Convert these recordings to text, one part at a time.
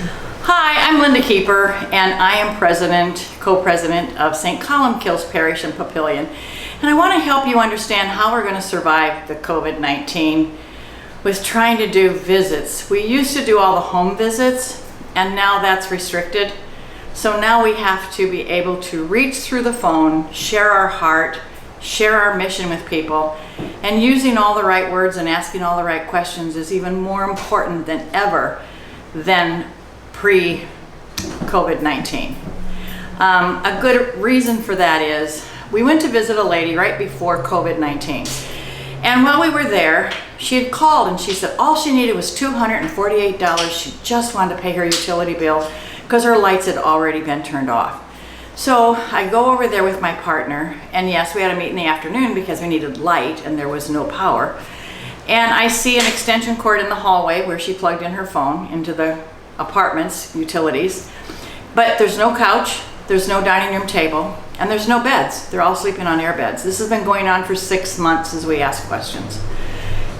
Hi, I'm Linda Keeper, and I am co-president of St. Columkille's Parish in Papillion. And I want to help you understand how we're going to survive the COVID-19 with trying to do visits. We used to do all the home visits, and now that's restricted. So now we have to be able to reach through the phone, share our heart, share our mission with people, and using all the right words and asking all the right questions is even more important than ever than pre-COVID-19. A good reason for that is we went to visit a lady right before COVID-19. And while we were there, she had called and she said all she needed was $248. She just wanted to pay her utility bill because her lights had already been turned off. So I go over there with my partner, and yes, we had to meet in the afternoon because we needed light and there was no power. And I see an extension cord in the hallway where she plugged in her phone into the apartment's utilities. But there's no couch, there's no dining room table, and there's no beds. They're all sleeping on air beds. This has been going on for 6 months as we ask questions.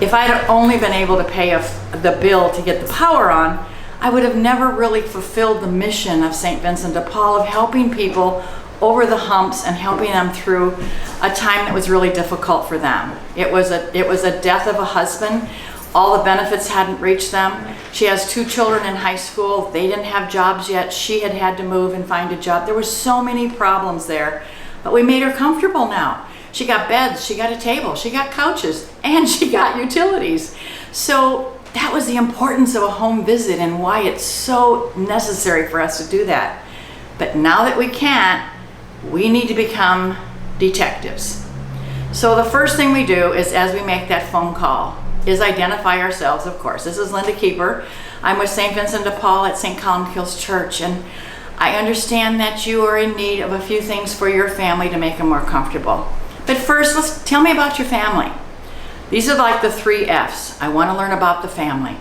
If I had only been able to pay the bill to get the power on, I would have never really fulfilled the mission of St. Vincent de Paul of helping people over the humps and helping them through a time that was really difficult for them. It was a death of a husband. All the benefits hadn't reached them. She has 2 children in high school. They didn't have jobs yet. She had to move and find a job. There were so many problems there, but we made her comfortable now. She got beds, she got a table, she got couches, and she got utilities. So that was the importance of a home visit and why it's so necessary for us to do that. But now that we can't, we need to become detectives. So the first thing we do is, as we make that phone call, is identify ourselves, of course. This is Linda Keeper. I'm with St. Vincent de Paul at St. Columkille's Church, and I understand that you are in need of a few things for your family to make them more comfortable. But first, tell me about your family. These are like the 3 F's. I want to learn about the family.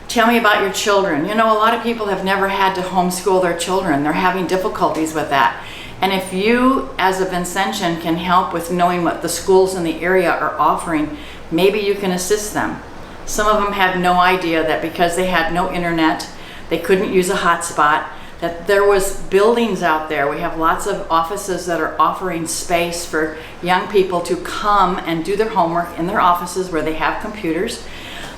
Tell me about your children. You know, a lot of people have never had to homeschool their children. They're having difficulties with that. And if you, as a Vincentian, can help with knowing what the schools in the area are offering, maybe you can assist them. Some of them have no idea that because they had no internet, they couldn't use a hotspot, that there was buildings out there. We have lots of offices that are offering space for young people to come and do their homework in their offices where they have computers,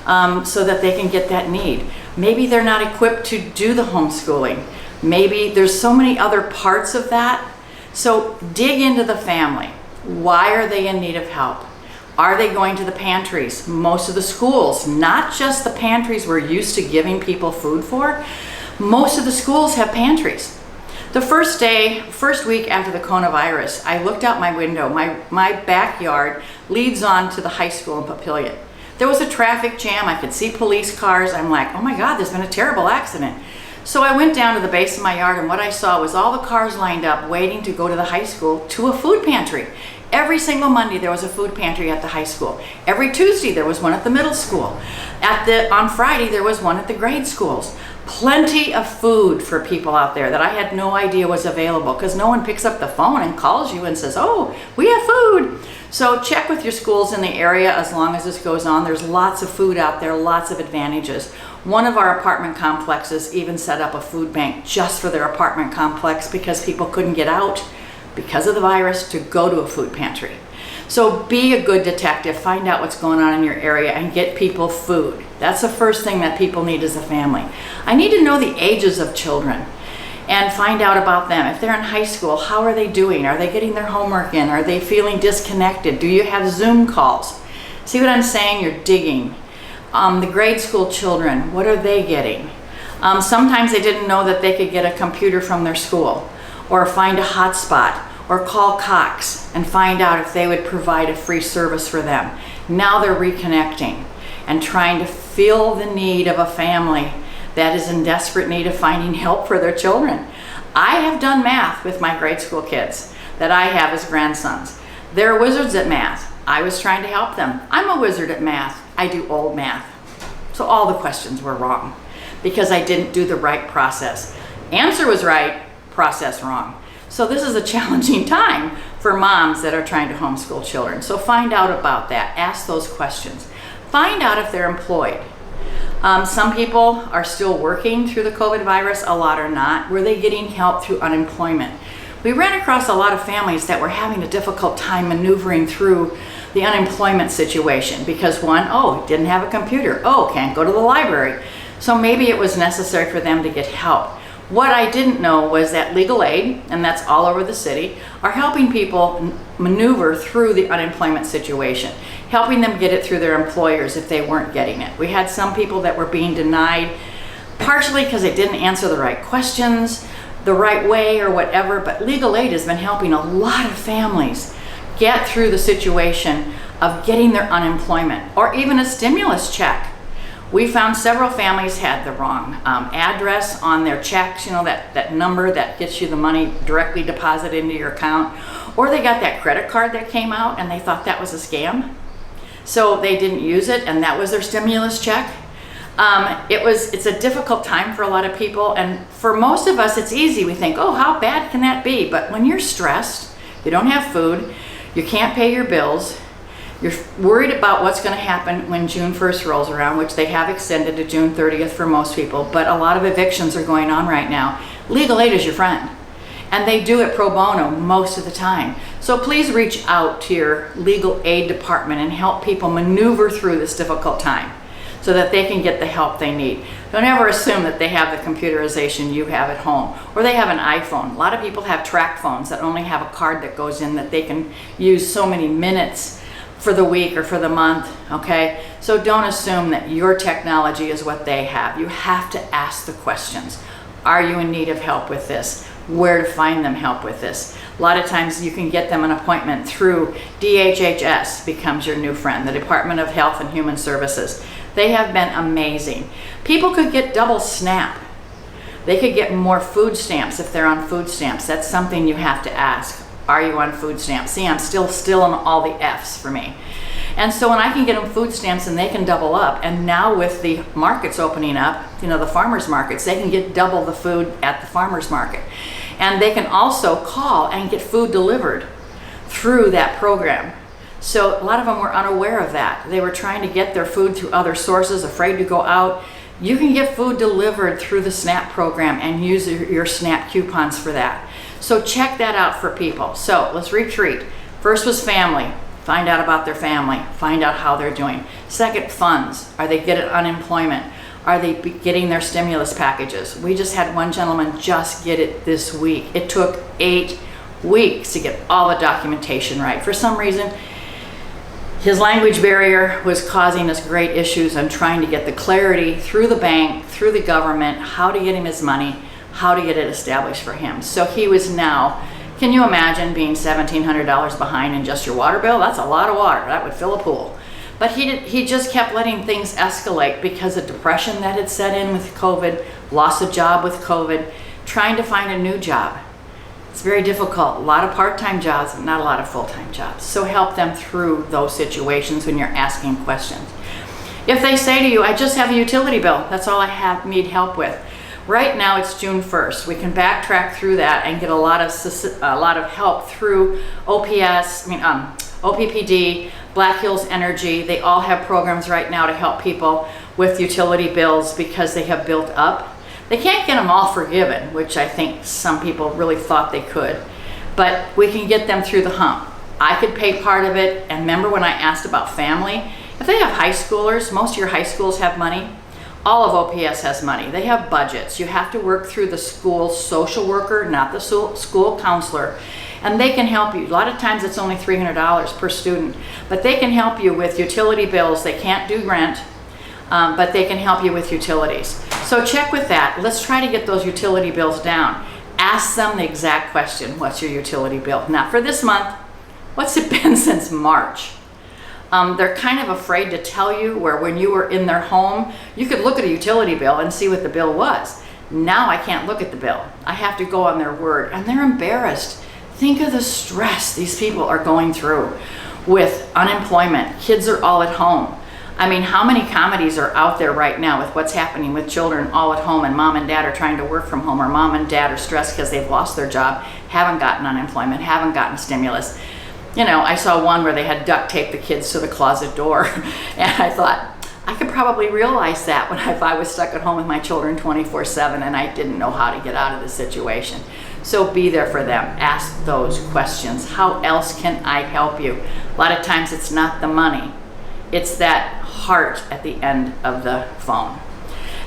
so that they can get that need. Maybe they're not equipped to do the homeschooling. Maybe there's so many other parts of that. So dig into the family. Why are they in need of help? Are they going to the pantries? Most of the schools, not just the pantries we're used to giving people food for, most of the schools have pantries. The first week after the coronavirus, I looked out my window. My backyard leads on to the high school in Papillion. There was a traffic jam. I could see police cars. I'm like, oh my God, there's been a terrible accident. So I went down to the base of my yard, and what I saw was all the cars lined up waiting to go to the high school to a food pantry. Every single Monday there was a food pantry at the high school. Every Tuesday there was one at the middle school. On Friday there was one at the grade schools. Plenty of food for people out there that I had no idea was available, because no one picks up the phone and calls you and says, oh, we have food. So check with your schools in the area as long as this goes on. There's lots of food out there, lots of advantages. One of our apartment complexes even set up a food bank just for their apartment complex because people couldn't get out because of the virus to go to a food pantry. So be a good detective, find out what's going on in your area and get people food. That's the first thing that people need as a family. I need to know the ages of children and find out about them. If they're in high school, how are they doing? Are they getting their homework in? Are they feeling disconnected? Do you have Zoom calls? See what I'm saying? You're digging. The grade school children, what are they getting? Sometimes they didn't know that they could get a computer from their school, or find a hotspot, or call Cox and find out if they would provide a free service for them. Now they're reconnecting and trying to fill the need of a family that is in desperate need of finding help for their children. I have done math with my grade school kids that I have as grandsons. They're wizards at math. I was trying to help them. I'm a wizard at math. I do old math. So all the questions were wrong because I didn't do the right process. Answer was right, process wrong. So this is a challenging time for moms that are trying to homeschool children. So find out about that. Ask those questions. Find out if they're employed. Some people are still working through the COVID virus, a lot are not. Were they getting help through unemployment? We ran across a lot of families that were having a difficult time maneuvering through the unemployment situation because one, oh, didn't have a computer, oh, can't go to the library. So maybe it was necessary for them to get help. What I didn't know was that legal aid, and that's all over the city, are helping people maneuver through the unemployment situation, helping them get it through their employers if they weren't getting it. We had some people that were being denied partially because they didn't answer the right questions the right way or whatever, but legal aid has been helping a lot of families get through the situation of getting their unemployment or even a stimulus check. We found several families had the wrong address on their checks, you know, that number that gets you the money directly deposited into your account, or they got that credit card that came out and they thought that was a scam. So they didn't use it and that was their stimulus check. It's a difficult time for a lot of people, and for most of us it's easy. We think, oh, how bad can that be? But when you're stressed, you don't have food, you can't pay your bills, you're worried about what's going to happen when June 1st rolls around, which they have extended to June 30th for most people, but a lot of evictions are going on right now. Legal aid is your friend, and they do it pro bono most of the time. So please reach out to your legal aid department and help people maneuver through this difficult time so that they can get the help they need. Don't ever assume that they have the computerization you have at home, or they have an iPhone. A lot of people have track phones that only have a card that goes in that they can use so many minutes for the week or for the month, okay? So don't assume that your technology is what they have. You have to ask the questions. Are you in need of help with this? Where to find them help with this? A lot of times you can get them an appointment through DHHS, becomes your new friend, the Department of Health and Human Services. They have been amazing. People could get double SNAP. They could get more food stamps if they're on food stamps. That's something you have to ask. Are you on food stamps? See, I'm still on all the F's for me. And so when I can get them food stamps and they can double up, and now with the markets opening up, you know, the farmers markets, they can get double the food at the farmers market. And they can also call and get food delivered through that program. So a lot of them were unaware of that. They were trying to get their food through other sources, afraid to go out. You can get food delivered through the SNAP program and use your SNAP coupons for that. So check that out for people. So let's retreat. First was family. Find out about their family. Find out how they're doing. Second, funds. Are they getting unemployment? Are they getting their stimulus packages? We just had one gentleman just get it this week. It took 8 weeks to get all the documentation right. For some reason, his language barrier was causing us great issues on trying to get the clarity through the bank, through the government, how to get him his money, how to get it established for him. So he was now, can you imagine being $1,700 behind in just your water bill? That's a lot of water. That would fill a pool. But he just kept letting things escalate because of depression that had set in with COVID, lost a job with COVID, trying to find a new job. It's very difficult. A lot of part-time jobs, not a lot of full-time jobs. So help them through those situations when you're asking questions. If they say to you, I just have a utility bill, that's all I need help with. Right now it's June 1st. We can backtrack through that and get a lot of help through OPPD, Black Hills Energy. They all have programs right now to help people with utility bills because they have built up. They can't get them all forgiven, which I think some people really thought they could, but we can get them through the hump. I could pay part of it, and remember when I asked about family? If they have high schoolers, most of your high schools have money. All of OPS has money. They have budgets. You have to work through the school social worker, not the school counselor, and they can help you. A lot of times it's only $300 per student, but they can help you with utility bills. They can't do rent, but they can help you with utilities. So check with that. Let's try to get those utility bills down. Ask them the exact question, what's your utility bill? Not for this month, what's it been since March? They're kind of afraid to tell you, where when you were in their home, you could look at a utility bill and see what the bill was. Now I can't look at the bill. I have to go on their word, and they're embarrassed. Think of the stress these people are going through with unemployment. Kids are all at home. I mean, how many comedies are out there right now with what's happening with children all at home, and mom and dad are trying to work from home, or mom and dad are stressed because they've lost their job, haven't gotten unemployment, haven't gotten stimulus. You know, I saw one where they had duct taped the kids to the closet door, and I thought, I could probably realize that if I was stuck at home with my children 24/7 and I didn't know how to get out of the situation. So be there for them. Ask those questions. How else can I help you? A lot of times it's not the money. It's that heart at the end of the phone.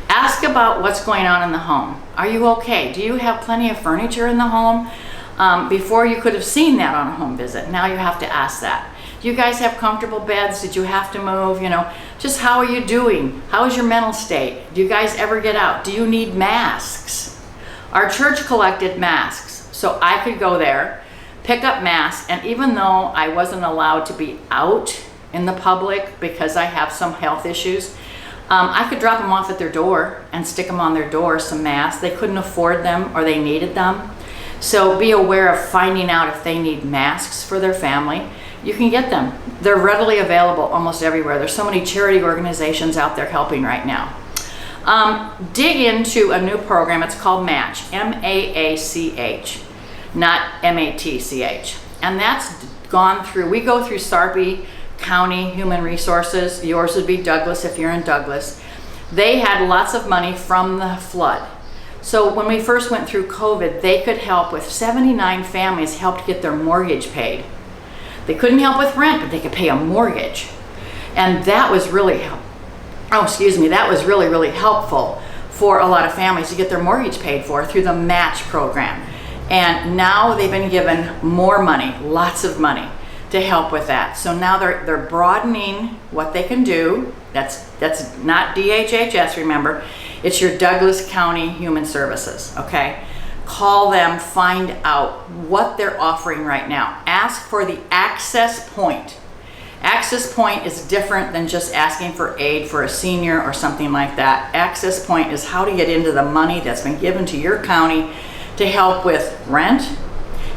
Ask about what's going on in the home. Are you okay? Do you have plenty of furniture in the home? Before you could have seen that on a home visit. Now you have to ask that. Do you guys have comfortable beds? Did you have to move? Just how are you doing? How is your mental state? Do you guys ever get out? Do you need masks? Our church collected masks, so I could go there, pick up masks, and even though I wasn't allowed to be out in the public because I have some health issues, I could drop them off at their door and stick them on their door, some masks. They couldn't afford them or they needed them. So be aware of finding out if they need masks for their family. You can get them. They're readily available almost everywhere. There's so many charity organizations out there helping right now. Dig into a new program. It's called MATCH, M-A-A-C-H, not M-A-T-C-H. And that's gone through, we go through Sarpy County Human Resources. Yours would be Douglas if you're in Douglas. They had lots of money from the flood. So when we first went through COVID, they could help with 79 families, helped get their mortgage paid. They couldn't help with rent, but they could pay a mortgage. And that was really, that was really, really helpful for a lot of families to get their mortgage paid for through the MATCH program. And now they've been given more money, lots of money, to help with that. So now they're broadening what they can do. That's not DHHS, remember. It's your Douglas County Human Services, okay? Call them, find out what they're offering right now. Ask for the access point. Access point is different than just asking for aid for a senior or something like that. Access point is how to get into the money that's been given to your county to help with rent,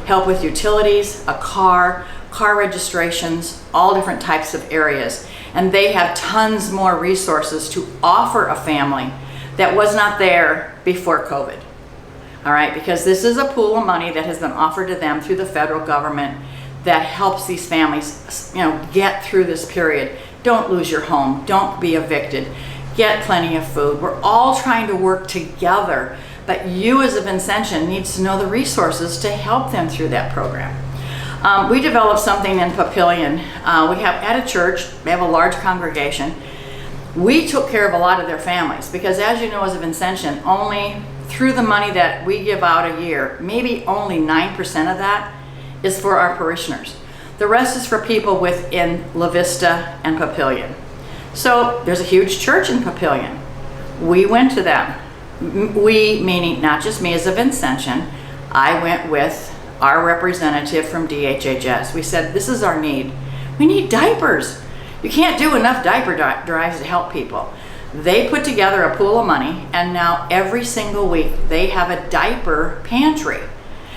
help with utilities, a car registrations, all different types of areas. And they have tons more resources to offer a family that was not there before COVID. All right, because this is a pool of money that has been offered to them through the federal government that helps these families, get through this period. Don't lose your home. Don't be evicted. Get plenty of food. We're all trying to work together, but you as a Vincentian needs to know the resources to help them through that program. We developed something in Papillion. We have at a church, they have a large congregation. We took care of a lot of their families because, as you know, as a Vincentian, only through the money that we give out a year, maybe only 9% of that is for our parishioners. The rest is for people within La Vista and Papillion. So there's a huge church in Papillion. We went to them. We, meaning not just me as a Vincentian, I went with our representative from DHHS. We said, this is our need. We need diapers. You can't do enough diaper drives to help people. They put together a pool of money, and now every single week they have a diaper pantry,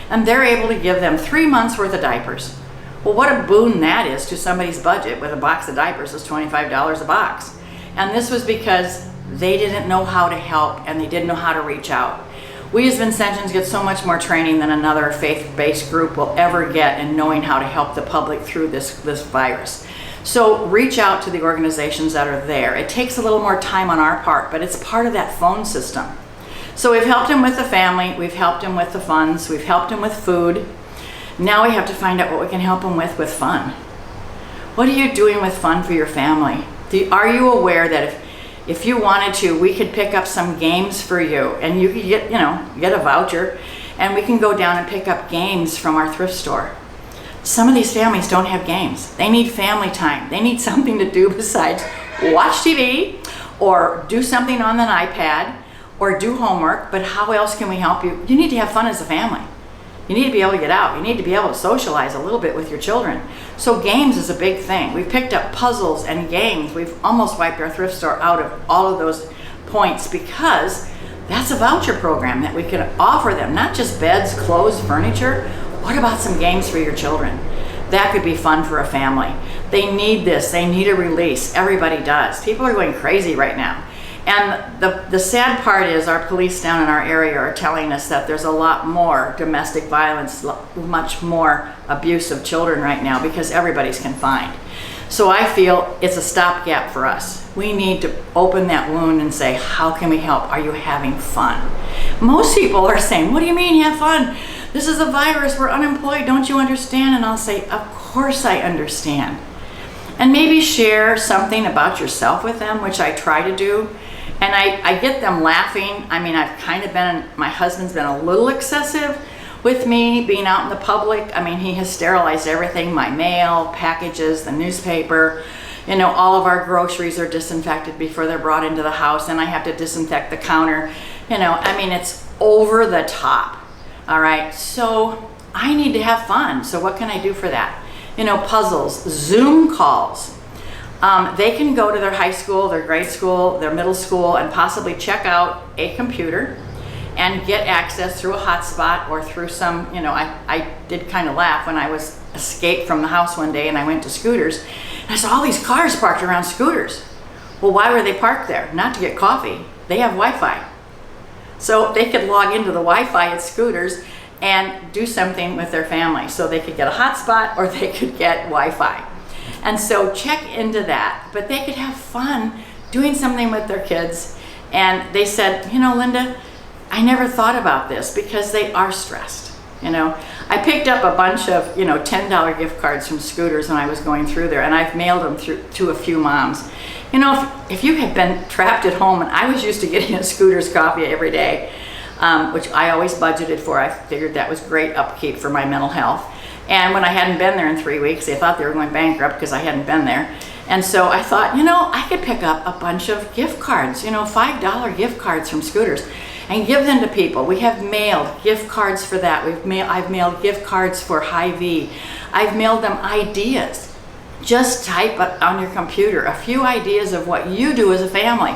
and they're able to give them 3 months worth of diapers. Well, what a boon that is to somebody's budget. With a box of diapers is $25 a box. And this was because they didn't know how to help and they didn't know how to reach out. We as Vincentians get so much more training than another faith-based group will ever get in knowing how to help the public through this virus. So reach out to the organizations that are there. It takes a little more time on our part, but it's part of that phone system. So we've helped him with the family, we've helped him with the funds, we've helped him with food. Now we have to find out what we can help him with fun. What are you doing with fun for your family? Are you aware that if you wanted to, we could pick up some games for you, and you could get a voucher, and we can go down and pick up games from our thrift store. Some of these families don't have games. They need family time. They need something to do besides watch TV or do something on an iPad or do homework, but how else can we help you? You need to have fun as a family. You need to be able to get out. You need to be able to socialize a little bit with your children. So games is a big thing. We've picked up puzzles and games. We've almost wiped our thrift store out of all of those points because that's a voucher program that we can offer them. Not just beds, clothes, furniture. What about some games for your children? That could be fun for a family. They need this. They need a release. Everybody does. People are going crazy right now. And the sad part is our police down in our area are telling us that there's a lot more domestic violence, much more abuse of children right now because everybody's confined. So I feel it's a stopgap for us. We need to open that wound and say, how can we help? Are you having fun? Most people are saying, what do you mean have fun? This is a virus, we're unemployed, don't you understand? And I'll say, of course I understand. And maybe share something about yourself with them, which I try to do. And I get them laughing. I mean, I've kind of been, my husband's been a little excessive with me being out in the public. I mean, he has sterilized everything, my mail, packages, the newspaper. You know, all of our groceries are disinfected before they're brought into the house, and I have to disinfect the counter. You know, I mean, it's over the top. All right, so I need to have fun. So what can I do for that? You know, puzzles, Zoom calls. They can go to their high school, their grade school, their middle school, and possibly check out a computer and get access through a hotspot or through some, you know, I did kind of laugh when I was escaped from the house one day and I went to Scooters. And I saw all these cars parked around Scooters. Well, why were they parked there? Not to get coffee. They have Wi-Fi. So they could log into the Wi-Fi at Scooters and do something with their family. So they could get a hotspot or they could get Wi-Fi. And so check into that. But they could have fun doing something with their kids. And they said, you know, Linda, I never thought about this because they are stressed. You know, I picked up a bunch of, you know, $10 gift cards from Scooters when I was going through there, and I've mailed them to a few moms. You know, if you had been trapped at home, and I was used to getting a Scooters coffee every day, which I always budgeted for. I figured that was great upkeep for my mental health. And when I hadn't been there in 3 weeks, they thought they were going bankrupt because I hadn't been there. And so I thought, you know, I could pick up a bunch of gift cards, you know, $5 gift cards from Scooters and give them to people. We have mailed gift cards for that. I've mailed gift cards for Hy-Vee. I've mailed them ideas. Just type on your computer a few ideas of what you do as a family.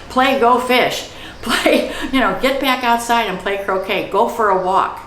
Play Go Fish. Play, you know, get back outside and play croquet. Go for a walk.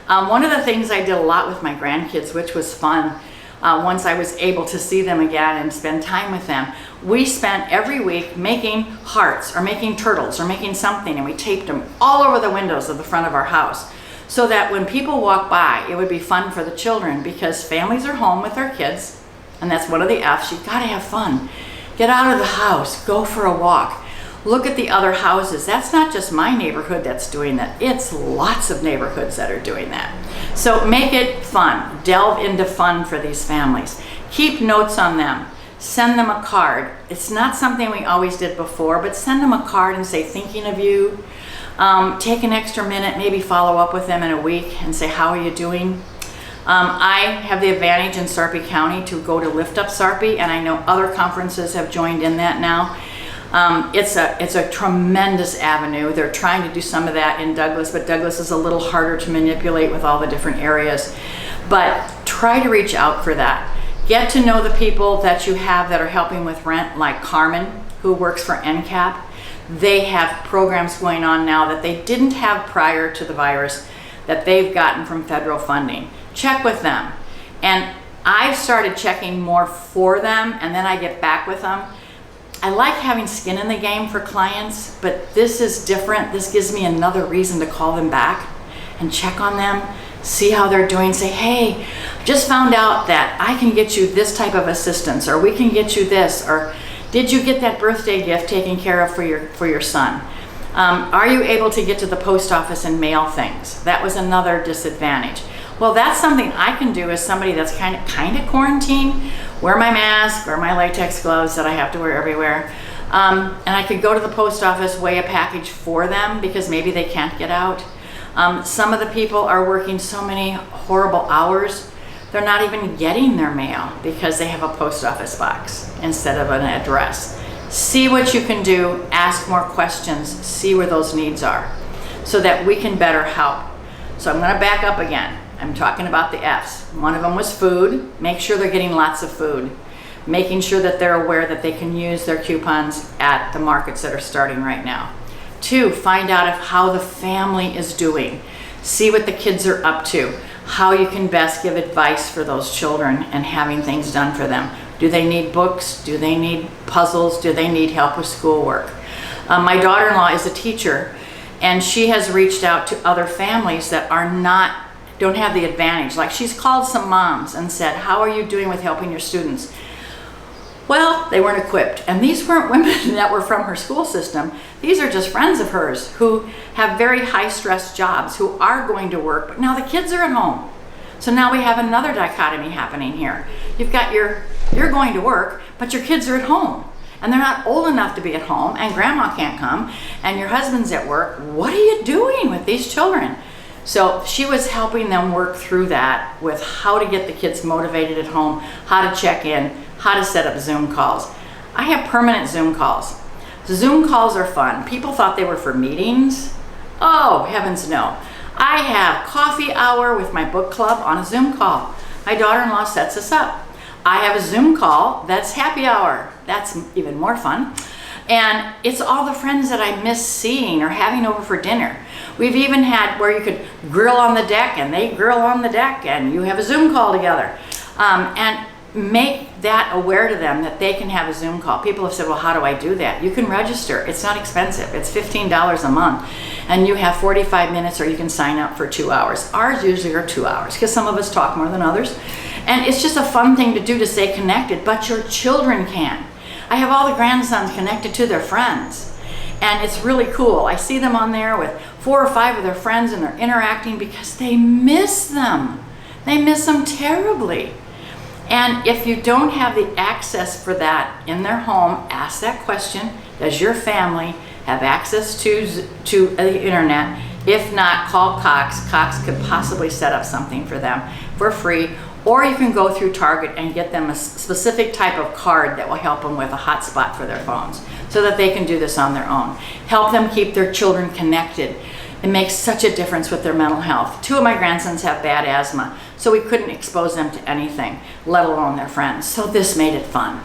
One of the things I did a lot with my grandkids, which was fun, once I was able to see them again and spend time with them, we spent every week making hearts or making turtles or making something, and we taped them all over the windows of the front of our house so that when people walk by, it would be fun for the children, because families are home with their kids, and that's one of the F's. You've got to have fun. Get out of the house. Go for a walk. Look at the other houses. That's not just my neighborhood that's doing that. It's lots of neighborhoods that are doing that. So make it fun. Delve into fun for these families. Keep notes on them. Send them a card. It's not something we always did before, but send them a card and say, thinking of you. Take an extra minute, maybe follow up with them in a week and say, how are you doing? I have the advantage in Sarpy County to go to Lift Up Sarpy, and I know other conferences have joined in that now. It's a tremendous avenue. They're trying to do some of that in Douglas, but Douglas is a little harder to manipulate with all the different areas. But try to reach out for that. Get to know the people that you have that are helping with rent, like Carmen, who works for NCAP. They have programs going on now that they didn't have prior to the virus that they've gotten from federal funding. Check with them. And I've started checking more for them, and then I get back with them. I like having skin in the game for clients, but this is different. This gives me another reason to call them back and check on them, see how they're doing, say, hey, just found out that I can get you this type of assistance, or we can get you this, or did you get that birthday gift taken care of for your son? Are you able to get to the post office and mail things? That was another disadvantage. Well, that's something I can do as somebody that's kind of quarantined. Wear my mask, wear my latex gloves that I have to wear everywhere. And I could go to the post office, weigh a package for them because maybe they can't get out. Some of the people are working so many horrible hours, they're not even getting their mail because they have a post office box instead of an address. See what you can do, ask more questions, see where those needs are so that we can better help. So I'm going to back up again. I'm talking about the F's. One of them was food. Make sure they're getting lots of food. Making sure that they're aware that they can use their coupons at the markets that are starting right now. 2, find out how the family is doing. See what the kids are up to. How you can best give advice for those children and having things done for them. Do they need books? Do they need puzzles? Do they need help with schoolwork? My daughter-in-law is a teacher, and she has reached out to other families that don't have the advantage. Like, she's called some moms and said, how are you doing with helping your students? Well, they weren't equipped. And these weren't women that were from her school system. These are just friends of hers who have very high stress jobs, who are going to work, but now the kids are at home. So now we have another dichotomy happening here. You've got you're going to work, but your kids are at home. And they're not old enough to be at home, and grandma can't come, and your husband's at work. What are you doing with these children? So she was helping them work through that with how to get the kids motivated at home, how to check in, how to set up Zoom calls. I have permanent Zoom calls. Zoom calls are fun. People thought they were for meetings. Oh, heavens no. I have coffee hour with my book club on a Zoom call. My daughter-in-law sets us up. I have a Zoom call that's happy hour. That's even more fun. And it's all the friends that I miss seeing or having over for dinner. We've even had where you could grill on the deck and they grill on the deck and you have a Zoom call together. And make that aware to them that they can have a Zoom call. People have said, well, how do I do that? You can register. It's not expensive. It's $15 a month. And you have 45 minutes or you can sign up for 2 hours. Ours usually are 2 hours because some of us talk more than others. And it's just a fun thing to do to stay connected, but your children can. I have all the grandsons connected to their friends. And it's really cool. I see them on there with 4 or 5 of their friends and they're interacting because they miss them. They miss them terribly. And if you don't have the access for that in their home, ask that question. Does your family have access to the internet? If not, call Cox. Cox could possibly set up something for them for free. Or you can go through Target and get them a specific type of card that will help them with a hotspot for their phones so that they can do this on their own. Help them keep their children connected. It makes such a difference with their mental health. 2 of my grandsons have bad asthma, so we couldn't expose them to anything, let alone their friends. So this made it fun.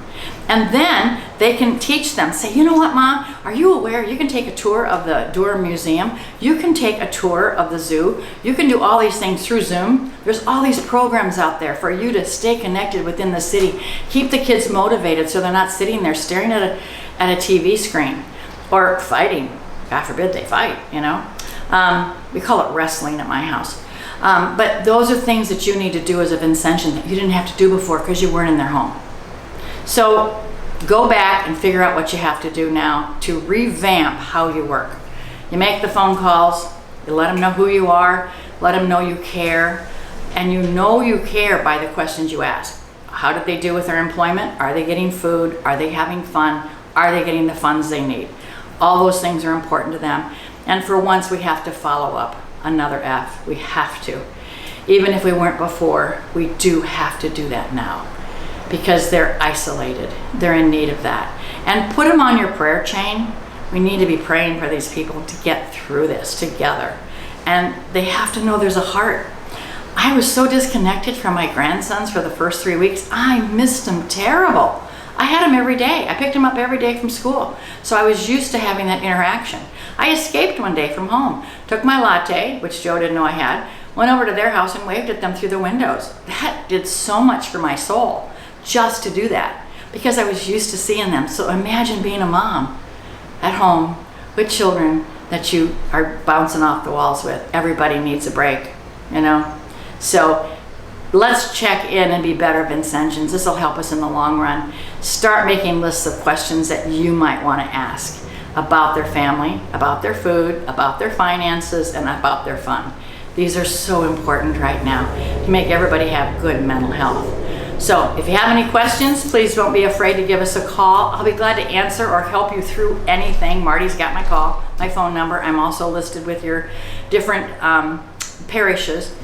And then they can teach them, say, you know what, Mom, are you aware you can take a tour of the Durham Museum? You can take a tour of the zoo. You can do all these things through Zoom. There's all these programs out there for you to stay connected within the city. Keep the kids motivated so they're not sitting there staring at a TV screen or fighting. God forbid they fight, you know. We call it wrestling at my house. But those are things that you need to do as a Vincentian that you didn't have to do before because you weren't in their home. So go back and figure out what you have to do now to revamp how you work. You make the phone calls, you let them know who you are, let them know you care, and you know you care by the questions you ask. How did they do with their employment? Are they getting food? Are they having fun? Are they getting the funds they need? All those things are important to them. And for once, we have to follow up. Another F. We have to. Even if we weren't before, we do have to do that now because they're isolated. They're in need of that. And put them on your prayer chain. We need to be praying for these people to get through this together. And they have to know there's a heart. I was so disconnected from my grandsons for the first 3 weeks. I missed them terrible. I had them every day. I picked them up every day from school. So I was used to having that interaction. I escaped one day from home, took my latte, which Joe didn't know I had, went over to their house and waved at them through the windows. That did so much for my soul, just to do that, because I was used to seeing them. So imagine being a mom at home with children that you are bouncing off the walls with. Everybody needs a break, you know? So let's check in and be better Vincentians. This will help us in the long run. Start making lists of questions that you might want to ask about their family, about their food, about their finances, and about their fun. These are so important right now to make everybody have good mental health. So if you have any questions, please don't be afraid to give us a call. I'll be glad to answer or help you through anything. Marty's got my phone number. I'm also listed with your different parishes.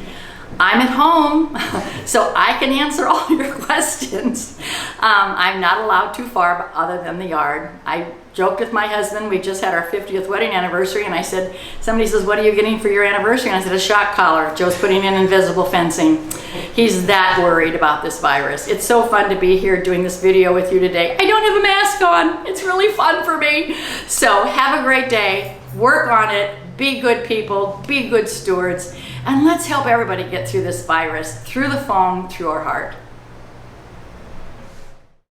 I'm at home, so I can answer all your questions. I'm not allowed too far other than the yard. I joked with my husband. We just had our 50th wedding anniversary, and I said, somebody says, what are you getting for your anniversary? And I said, a shock collar. Joe's putting in invisible fencing. He's that worried about this virus. It's so fun to be here doing this video with you today. I don't have a mask on. It's really fun for me. So have a great day. Work on it. Be good people. Be good stewards. And let's help everybody get through this virus, through the phone, through our heart.